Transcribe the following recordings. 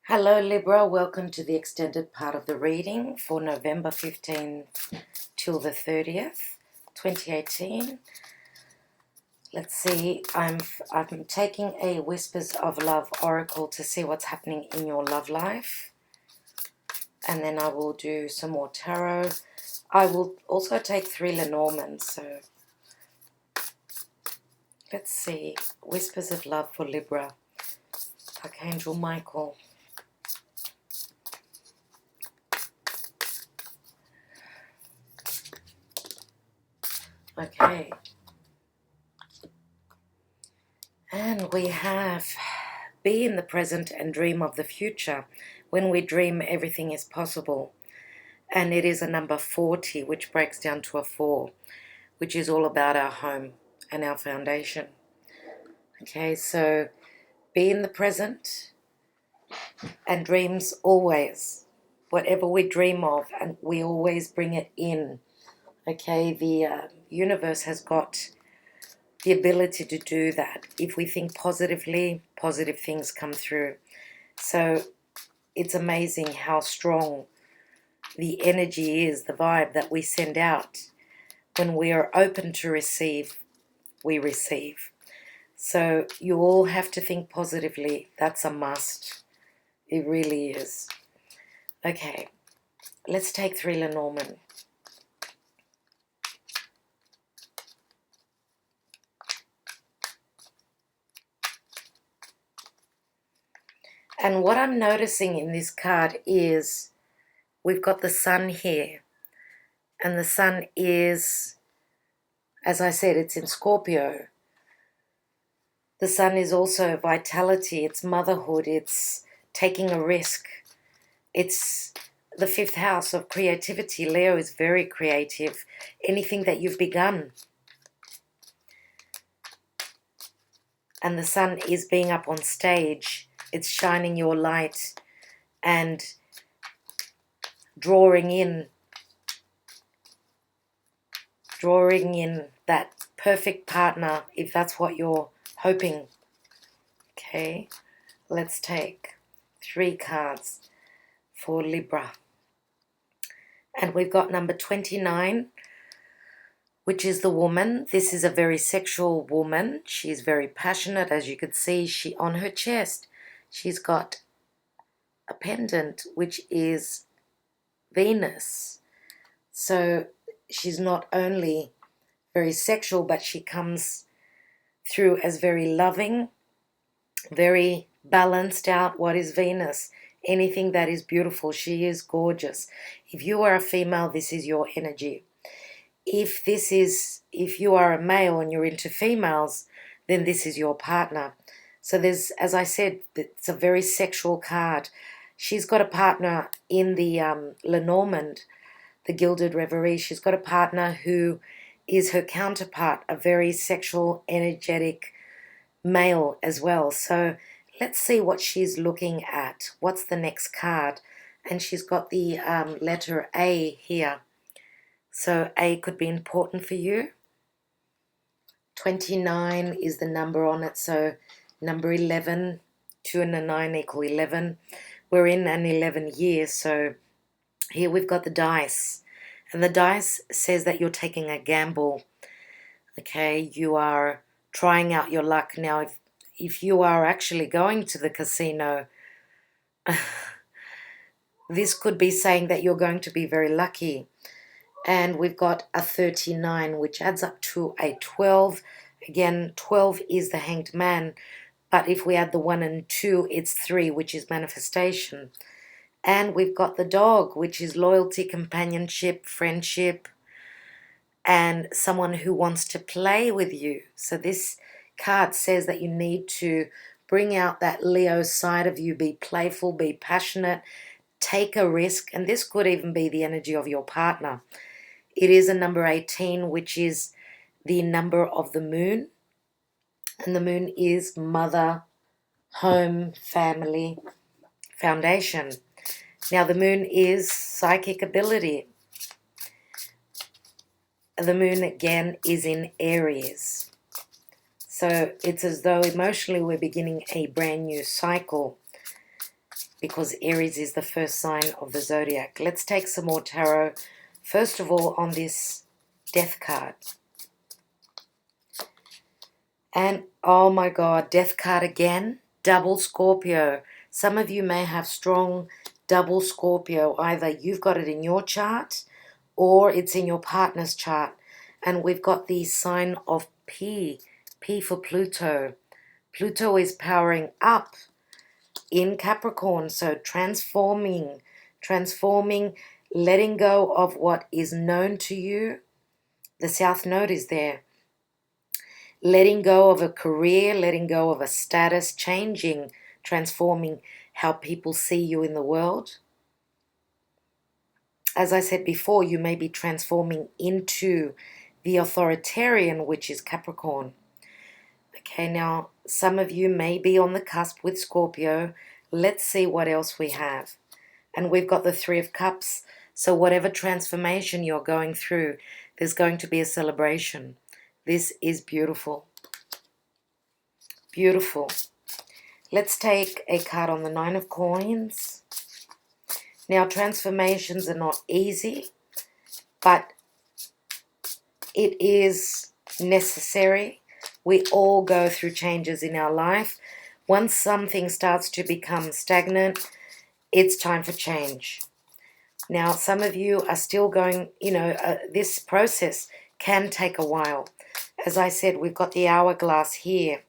Hello Libra, welcome to the extended part of the reading for November 15th till the 30th, 2018. Let's see, I'm taking a Whispers of Love oracle to see what's happening in your love life. And then I will do some more tarot. I will also take 3 Lenormand, so let's see. Whispers of Love for Libra. Archangel Michael. Okay. And we have be in the present and dream of the future. When we dream, everything is possible. And it is a number 40, which breaks down to a 4, which is all about our home and our foundation. Okay, so be in the present and dreams always. Whatever we dream of, and we always bring it in. Okay, the universe has got the ability to do that. If we think positively, positive things come through. So it's amazing how strong the energy is, the vibe that we send out. When we are open to receive, we receive. So you all have to think positively. That's a must. It really is. Okay, let's take 3 Lenormand. And what I'm noticing in this card is we've got the sun here. And the sun is, as I said, it's in Scorpio. The sun is also vitality, it's motherhood, it's taking a risk. It's the 5th house of creativity. Leo is very creative. Anything that you've begun. And the sun is being up on stage. It's shining your light and drawing in that perfect partner, if that's what you're hoping. Okay, let's take 3 cards for Libra. And we've got number 29, which is the woman. This is a very sexual woman. She's very passionate, as you can see. She on her chest, she's got a pendant, which is Venus. So she's not only very sexual, but she comes through as very loving, very balanced out. What is Venus? Anything that is beautiful. She is gorgeous. If you are a female, this is your energy. If you are a male and you're into females, then this is your partner. So there's, as I said, it's a very sexual card. She's got a partner in the Lenormand, the Gilded Reverie. She's got a partner who is her counterpart, a very sexual, energetic male as well. So let's see what she's looking at. What's the next card? And she's got the letter A here. So A could be important for you. 29 is the number on it. So number 11, 2 and a 9 equal 11. We're in an 11 year. So here we've got the dice. And the dice says that you're taking a gamble. Okay, you are trying out your luck. Now, if you are actually going to the casino, this could be saying that you're going to be very lucky. And we've got a 39, which adds up to a 12. Again, 12 is the Hanged Man. But if we add the 1 and 2, it's 3, which is manifestation. And we've got the dog, which is loyalty, companionship, friendship, and someone who wants to play with you. So this card says that you need to bring out that Leo side of you, be playful, be passionate, take a risk, and this could even be the energy of your partner. It is a number 18, which is the number of the moon, and the moon is mother, home, family, foundation. Now the moon is psychic ability. The moon again is in Aries. So it's as though emotionally we're beginning a brand new cycle. because Aries is the first sign of the zodiac. Let's take some more tarot. First of all, on this Death card. And oh my God, Death card again, double Scorpio. Some of you may have strong double Scorpio. Either you've got it in your chart or it's in your partner's chart. And we've got the sign of P for Pluto. Pluto is powering up in Capricorn, so transforming, letting go of what is known to you. The South Node is there. Letting go of a career, letting go of a status, changing, transforming how people see you in the world. As I said before, you may be transforming into the authoritarian, which is Capricorn. Okay, now some of you may be on the cusp with Scorpio. Let's see what else we have. And we've got the Three of Cups. So whatever transformation you're going through, there's going to be a celebration. This is beautiful. Beautiful. Let's take a card on the Nine of Coins. Now, transformations are not easy, but it is necessary. We all go through changes in our life. Once something starts to become stagnant, it's time for change. Now, some of you are still going, this process can take a while. As I said, we've got the hourglass here.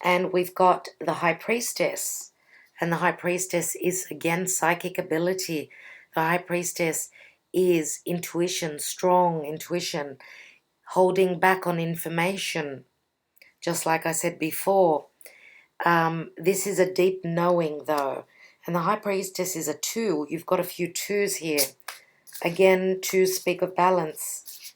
And we've got the High Priestess. And the High Priestess is, again, psychic ability. The High Priestess is intuition, strong intuition, holding back on information. Just like I said before, this is a deep knowing, though. And the High Priestess is a 2. You've got a few 2s here. Again, 2s speak of balance.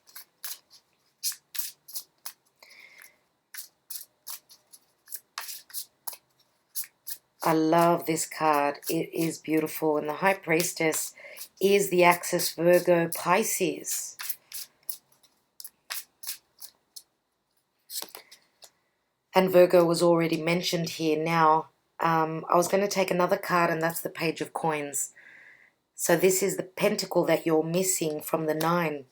I love this card. It is beautiful. And the High Priestess is the axis Virgo Pisces. And Virgo was already mentioned here. Now, I was going to take another card, and that's the Page of Coins. So this is the pentacle that you're missing from the 9.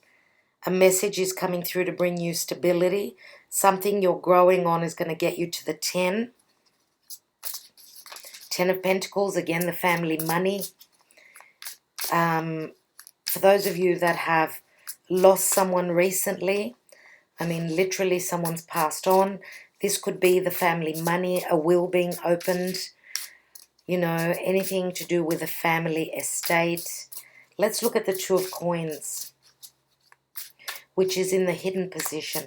A message is coming through to bring you stability. Something you're growing on is going to get you to the 10. 10 of Pentacles, again, the family money. For those of you that have lost someone recently, I mean, literally someone's passed on, this could be the family money, a will being opened, anything to do with a family estate. Let's look at the Two of Coins, which is in the hidden position.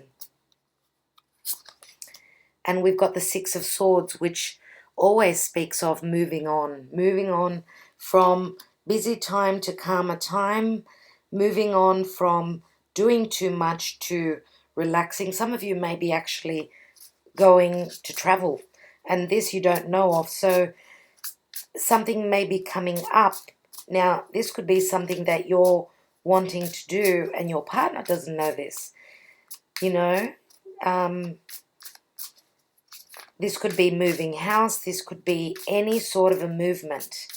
And we've got the Six of Swords, which always speaks of moving on from busy time to calmer time, moving on from doing too much to relaxing. Some of you may be actually going to travel, and this you don't know of, so something may be coming up. Now, this could be something that you're wanting to do, and your partner doesn't know this, This could be moving house. This could be any sort of a movement.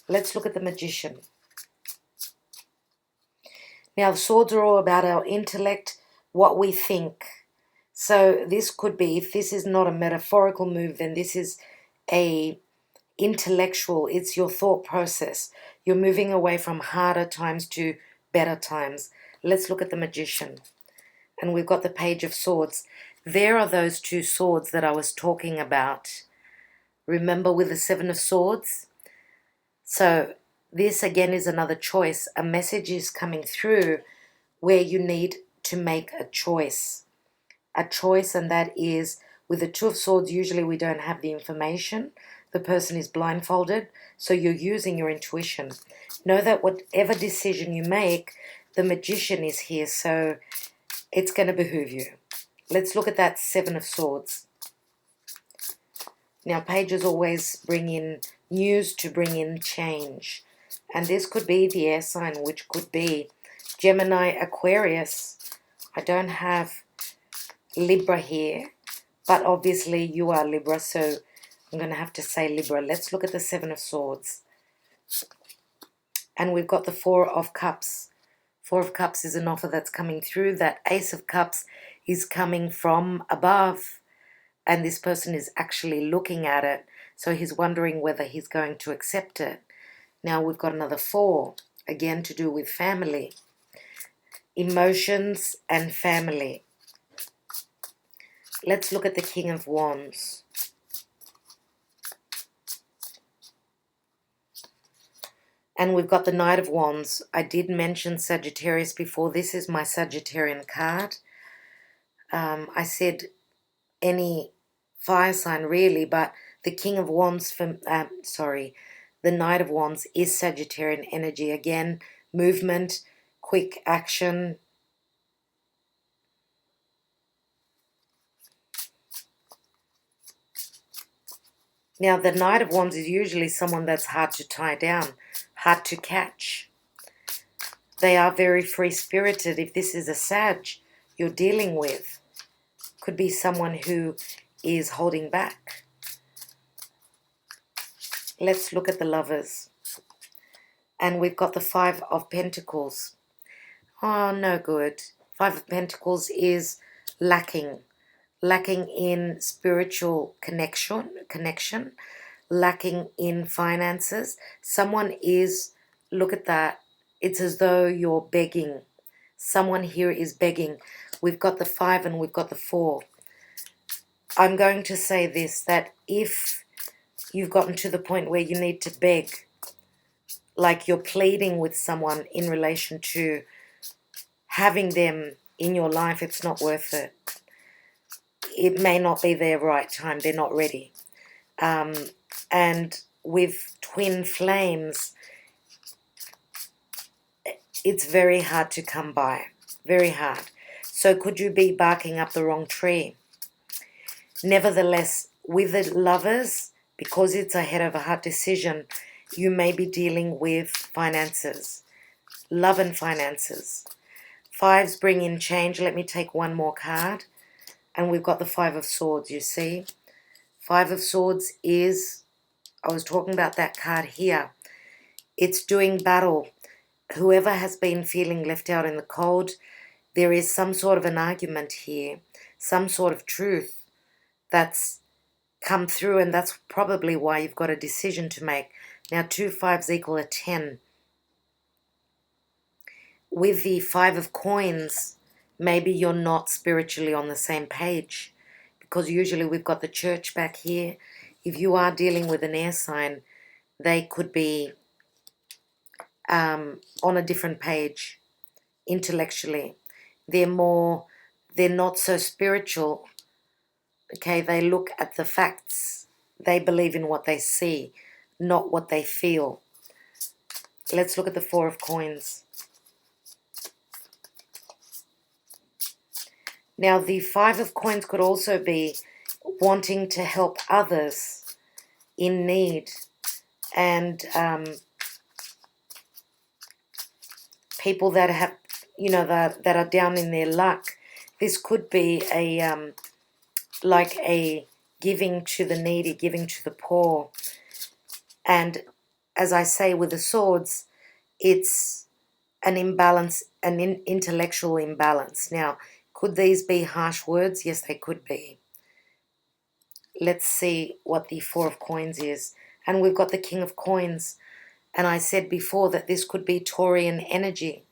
Let's look at the Magician. Now, the swords are all about our intellect, what we think. So this could be, if this is not a metaphorical move, then this is a intellectual. It's your thought process. You're moving away from harder times to better times. Let's look at the Magician. And we've got the Page of Swords. There are those 2 swords that I was talking about. Remember with the 7 of Swords? So this again is another choice. A message is coming through where you need to make a choice. A choice, and that is with the Two of Swords, usually we don't have the information. The person is blindfolded, so you're using your intuition. Know that whatever decision you make, the Magician is here, so it's going to behoove you. Let's look at that 7 of Swords. Now, pages always bring in news to bring in change. And this could be the air sign, which could be Gemini, Aquarius. I don't have Libra here, But obviously you are Libra, so I'm going to have to say Libra. Let's look at the Seven of Swords. And we've got the Four of Cups. Four of Cups is an offer that's coming through. That Ace of Cups is coming from above. And this person is actually looking at it. So he's wondering whether he's going to accept it. Now we've got another four. Again, to do with family. Emotions and family. Let's look at the King of Wands. And we've got the Knight of Wands. I did mention Sagittarius before. This is my Sagittarian card. I said any fire sign really, but the King of Wands, the Knight of Wands is Sagittarian energy. Again, movement, quick action. Now, the Knight of Wands is usually someone that's hard to tie down, hard to catch. They are very free-spirited. If this is a Sag you're dealing with, could be someone who is holding back. Let's look at the Lovers. And we've got the Five of Pentacles. Oh, no good. Five of Pentacles is lacking in spiritual connection, lacking in finances. Someone is, look at that, it's as though you're begging. Someone here is begging. We've got the 5 and we've got the 4. I'm going to say this, that if you've gotten to the point where you need to beg, like you're pleading with someone in relation to having them in your life, it's not worth it. It may not be their right time. They're not ready. And with twin flames, it's very hard to come by. Very hard. So could you be barking up the wrong tree? Nevertheless, with the Lovers, because it's a head over heart decision, you may be dealing with finances. Love and finances. Fives bring in change. Let me take one more card. And we've got the 5 of Swords, you see. 5 of Swords is, I was talking about that card here. It's doing battle. Whoever has been feeling left out in the cold, there is some sort of an argument here, some sort of truth that's come through, and that's probably why you've got a decision to make. Now, 2 5s equal a 10. With the 5 of Coins, maybe you're not spiritually on the same page, because usually we've got the Church back here. If you are dealing with an air sign, they could be on a different page intellectually. They're not so spiritual. Okay, they look at the facts. They believe in what they see, not what they feel. Let's look at the 4 of Coins. Now, the 5 of Coins could also be wanting to help others in need, and people that have, that are down in their luck. This could be like a giving to the needy, giving to the poor. And as I say with the Swords, it's an imbalance, an intellectual imbalance. Now, could these be harsh words? Yes, they could be. Let's see what the 4 of Coins is. And we've got the King of Coins. And I said before that this could be Taurian energy.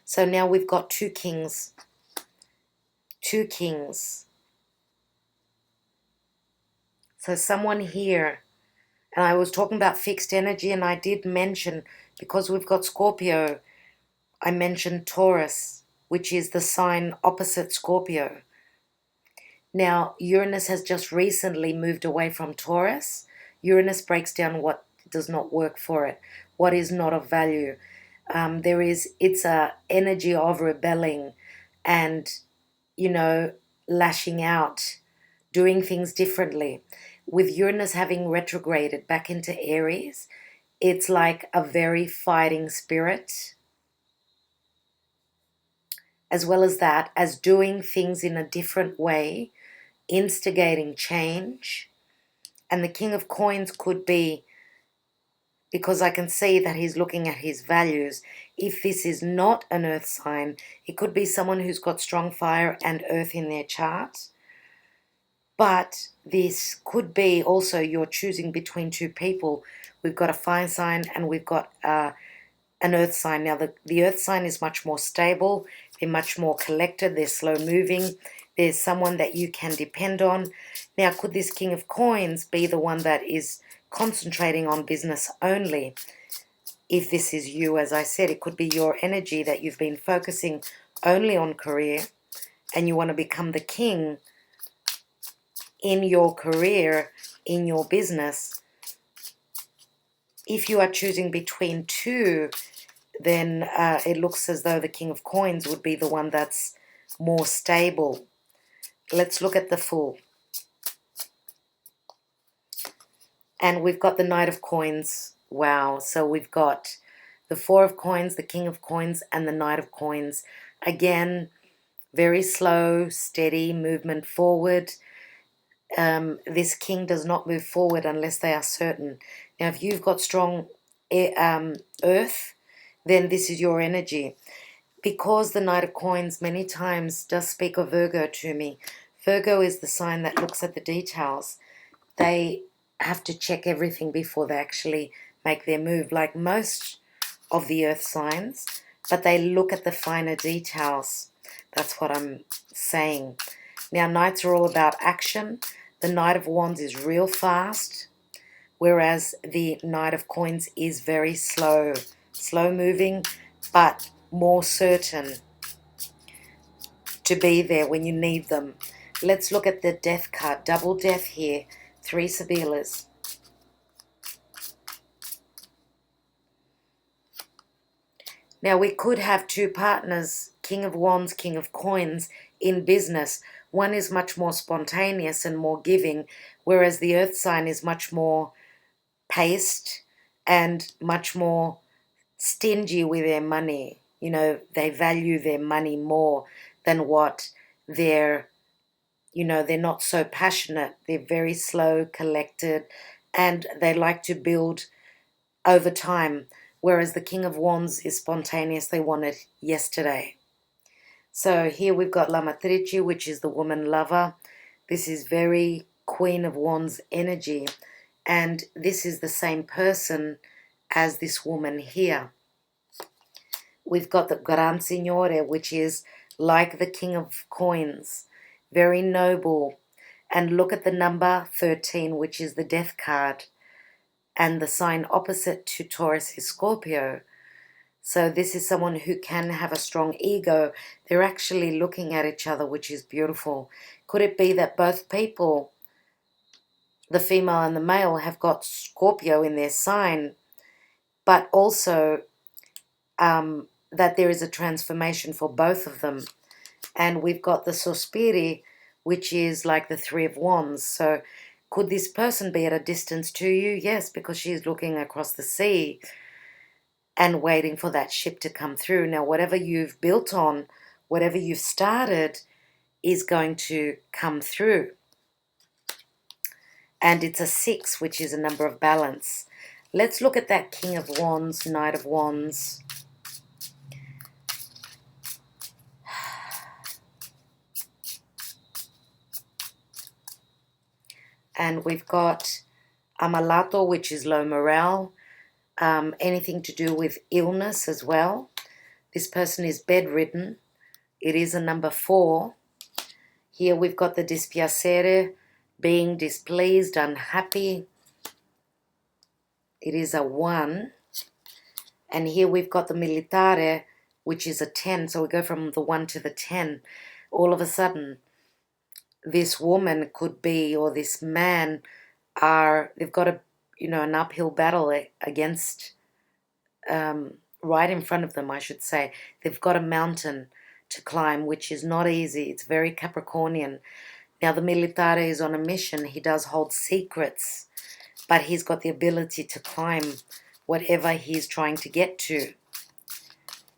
So now we've got 2 kings. 2 kings. So someone here, and I was talking about fixed energy, and I did mention, because we've got Scorpio, I mentioned Taurus, which is the sign opposite Scorpio. Now, Uranus has just recently moved away from Taurus. Uranus breaks down what does not work for it, what is not of value. It's a energy of rebelling and, lashing out, doing things differently. With Uranus having retrograded back into Aries, it's like a very fighting spirit. As well as that, as doing things in a different way, instigating change. And the King of Coins could be, because I can see that he's looking at his values. If this is not an earth sign, it could be someone who's got strong fire and earth in their chart. But this could be also you're choosing between two people. We've got a fire sign and we've got an earth sign. Now, the earth sign is much more stable. They're much more collected. They're slow moving. There's someone that you can depend on. Now, could this King of Coins be the one that is concentrating on business only? If this is you, as I said, it could be your energy that you've been focusing only on career and you want to become the king in your career, in your business. If you are choosing between two, then it looks as though the King of Coins would be the one that's more stable. Let's look at the Fool. And we've got the Knight of Coins. Wow. So we've got the Four of Coins, the King of Coins, and the Knight of Coins. Again, very slow, steady movement forward. This king does not move forward unless they are certain. Now, if you've got strong earth, then this is your energy. Because the Knight of Coins many times does speak of Virgo to me. Virgo is the sign that looks at the details. They have to check everything before they actually make their move, like most of the earth signs, but they look at the finer details. That's what I'm saying. Now, Knights are all about action. The Knight of Wands is real fast, whereas the Knight of Coins is very slow moving, but more certain to be there when you need them. Let's look at the Death card. Double Death here. 3 Sibyllers. Now, we could have two partners, King of Wands, King of Coins, in business. One is much more spontaneous and more giving, whereas the earth sign is much more paced and much more stingy with their money. You know, they value their money more than what they're, you know, they're not so passionate. They're very slow, collected, and they like to build over time. Whereas the King of Wands is spontaneous. They want it yesterday. So here we've got La Matrice, which is the woman lover. This is very Queen of Wands energy. And this is the same person as this woman here. We've got the Gran Signore, which is like the King of Coins. Very noble. And look at the number 13, which is the Death card. And the sign opposite to Taurus is Scorpio. So this is someone who can have a strong ego. They're actually looking at each other, which is beautiful. Could it be that both people, the female and the male, have got Scorpio in their sign, but also that there is a transformation for both of them? And we've got the Sospiri, which is like the 3 of Wands. So could this person be at a distance to you? Yes, because she's looking across the sea and waiting for that ship to come through. Now, whatever you've built on, whatever you've started, is going to come through. And it's a 6, which is a number of balance. Let's look at that King of Wands, Knight of Wands. And we've got Amalato, which is low morale. Anything to do with illness as well. This person is bedridden. It is a number 4. Here we've got the Dispiacere, being displeased, unhappy. It is a 1. And here we've got the Militare, which is a 10. So we go from the 1 to the 10. All of a sudden, this woman could be, or this man, they've got an uphill battle against, right in front of them, I should say. They've got a mountain to climb, which is not easy. It's very Capricornian. Now, the Militare is on a mission. He does hold secrets, but he's got the ability to climb whatever he's trying to get to.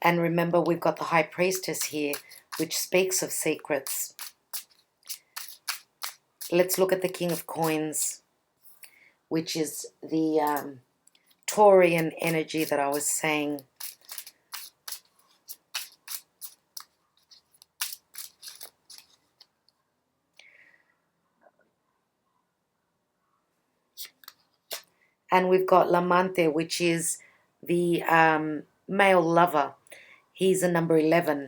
And remember, we've got the High Priestess here, which speaks of secrets. Let's look at the King of Coins, which is the Taurian energy that I was saying. And we've got L'Amante, which is the male lover. He's a number 11.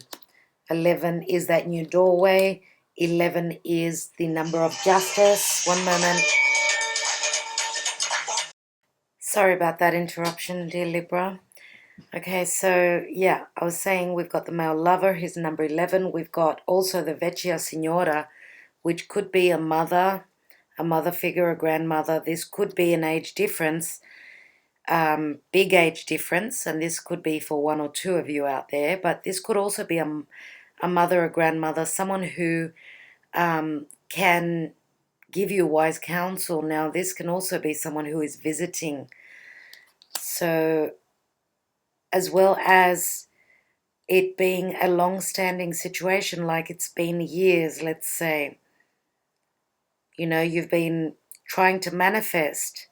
11 is that new doorway. 11 is the number of justice. One moment. Sorry about that interruption, dear Libra. Okay, so yeah, I was saying we've got the male lover, he's number 11. We've got also the Vecchia Signora, which could be a mother figure, a grandmother. This could be an age difference, big age difference, and this could be for one or two of you out there, but this could also be a mother, a grandmother, someone who can give you wise counsel. Now, this can also be someone who is visiting. So, as well as it being a long-standing situation, like it's been years, let's say, you know, you've been trying to manifest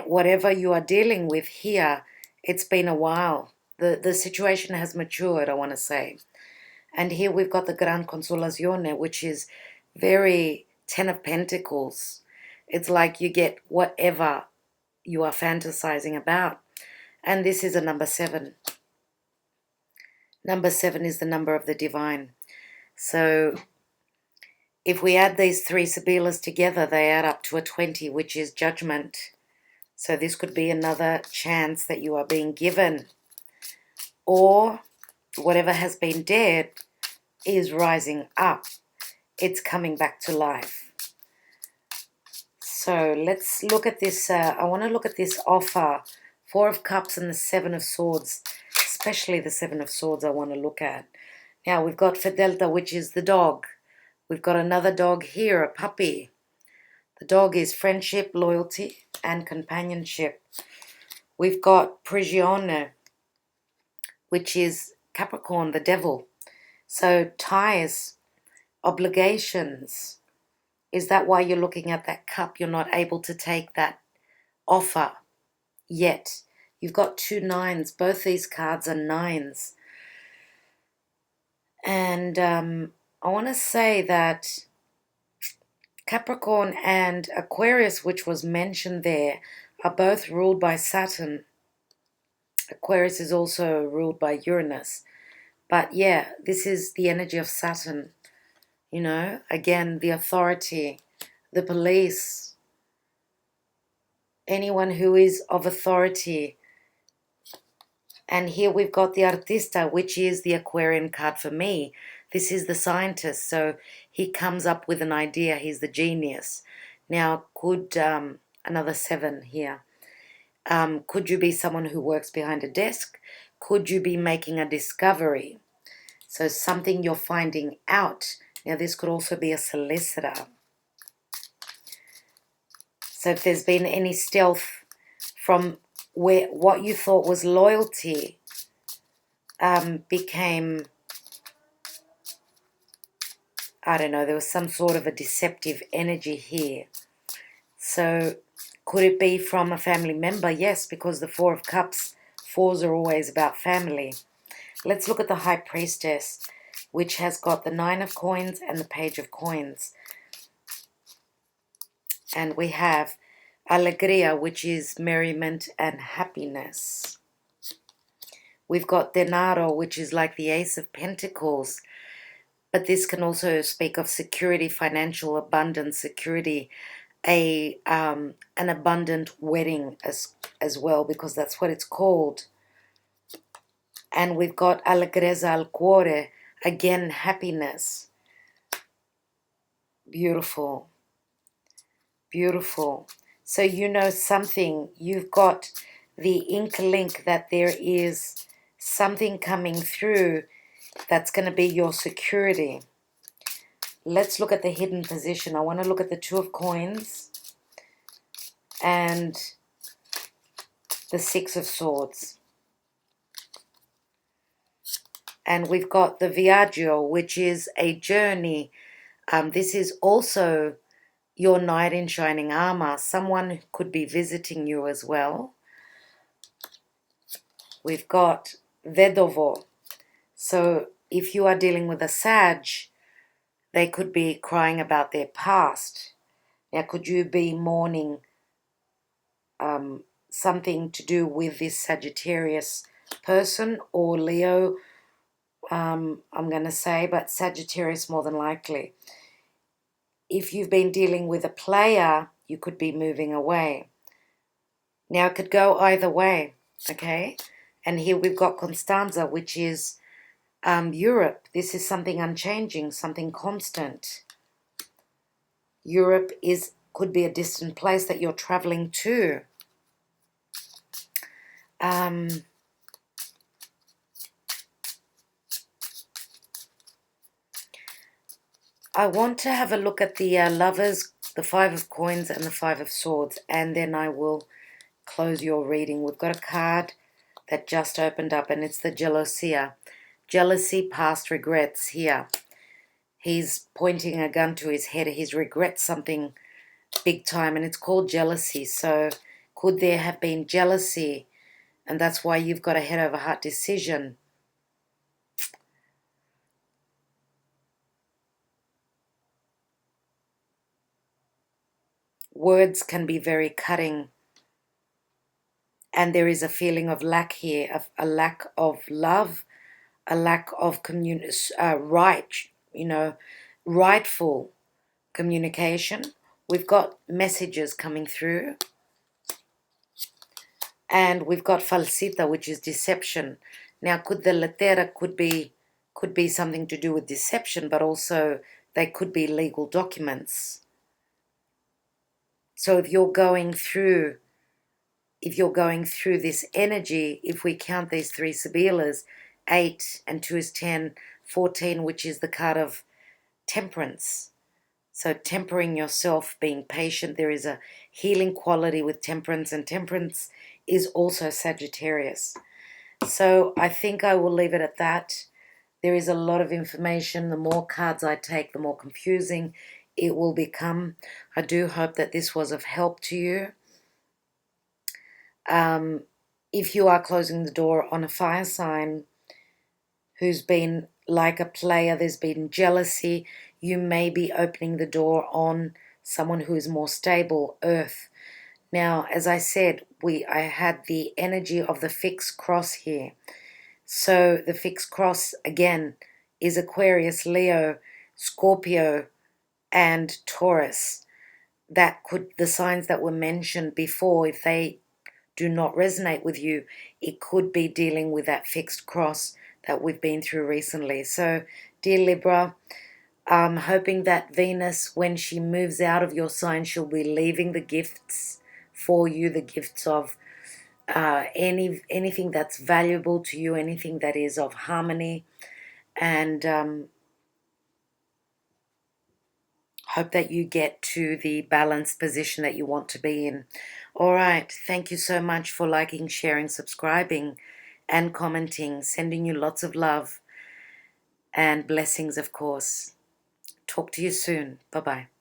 whatever you are dealing with here. It's been a while. The situation has matured, I want to say. And here we've got the Gran Consolazione, which is very 10 of Pentacles. It's like you get whatever you are fantasizing about. And this is a number 7. Number 7 is the number of the divine. So if we add these three Sibilas together, they add up to a 20, which is judgment. So this could be another chance that you are being given. Or whatever has been dead is rising up. It's coming back to life. So let's look at this. I want to look at this offer. 4 of Cups and the 7 of Swords. Especially the 7 of Swords I want to look at. Now we've got Fedelta, which is the dog. We've got another dog here, a puppy. The dog is friendship, loyalty, and companionship. We've got Prigione, which is Capricorn, the devil. So ties, obligations. Is that why you're looking at that cup? You're not able to take that offer yet. You've got 2 nines. Both these cards are 9s. And I want to say that Capricorn and Aquarius, which was mentioned there, are both ruled by Saturn. Aquarius is also ruled by Uranus. But yeah, this is the energy of Saturn. You know, again, the authority, the police, anyone who is of authority. And here we've got the Artista, which is the Aquarian card for me. This is the scientist, so he comes up with an idea. He's the genius. Now, could another 7 here. Could you be someone who works behind a desk? Could you be making a discovery? So something you're finding out. Now, this could also be a solicitor. So if there's been any stealth from where what you thought was loyalty became, I don't know, there was some sort of a deceptive energy here. So could it be from a family member? Yes, because the 4 of Cups, 4s are always about family. Let's look at the High Priestess, which has got the 9 of Coins and the Page of Coins. And we have Alegria, which is merriment and happiness. We've got Denaro, which is like the Ace of Pentacles. But this can also speak of security, financial abundance, security, an abundant wedding as well, because that's what it's called. And we've got Allegrezza al cuore, again, happiness. Beautiful. Beautiful. So you know something. You've got the link that there is something coming through that's going to be your security. Let's look at the hidden position. I want to look at the 2 of Coins and the 6 of Swords. And we've got the Viaggio, which is a journey. This is also your knight in shining armor. Someone could be visiting you as well. We've got Vedovo. So if you are dealing with a Sag, they could be crying about their past. Now, could you be mourning something to do with this Sagittarius person or Leo? I'm going to say, but Sagittarius more than likely. If you've been dealing with a player, you could be moving away. Now, it could go either way, okay? And here we've got Constanza, which is Europe. This is something unchanging, something constant. Europe could be a distant place that you're traveling to. I want to have a look at the lovers, the Five of Coins and the Five of Swords, and then I will close your reading. We've got a card that just opened up, and it's the Gelosia. Jealousy, past regrets here. He's pointing a gun to his head. He's regrets something big time, and it's called jealousy. So could there have been jealousy, and that's why you've got a head over heart decision? Words can be very cutting, and there is a feeling of lack here, of a lack of love, a lack of rightful communication. We've got messages coming through, and we've got falsita, which is deception. Now, could the lettera could be something to do with deception, but also they could be legal documents. So if you're going through this energy, if we count these three Sibilas, 8 and 2 is 10, 14, which is the card of temperance. So tempering yourself, being patient. There is a healing quality with temperance, and temperance is also Sagittarius. So I think I will leave it at that. There is a lot of information. The more cards I take, the more confusing it will become. I do hope that this was of help to you. If you are closing the door on a fire sign who's been like a player, there's been jealousy, you may be opening the door on someone who is more stable, Earth. Now, as I said, I had the energy of the fixed cross here. So the fixed cross, again, is Aquarius, Leo, Scorpio, and Taurus. The signs that were mentioned before, if they do not resonate with you, it could be dealing with that fixed cross that we've been through recently. So, dear Libra, I'm hoping that Venus, when she moves out of your sign, she'll be leaving the gifts for you, the gifts of anything that's valuable to you, anything that is of harmony, and hope that you get to the balanced position that you want to be in. All right, thank you so much for liking, sharing, subscribing, and commenting. Sending you lots of love and blessings, of course. Talk to you soon. Bye-bye.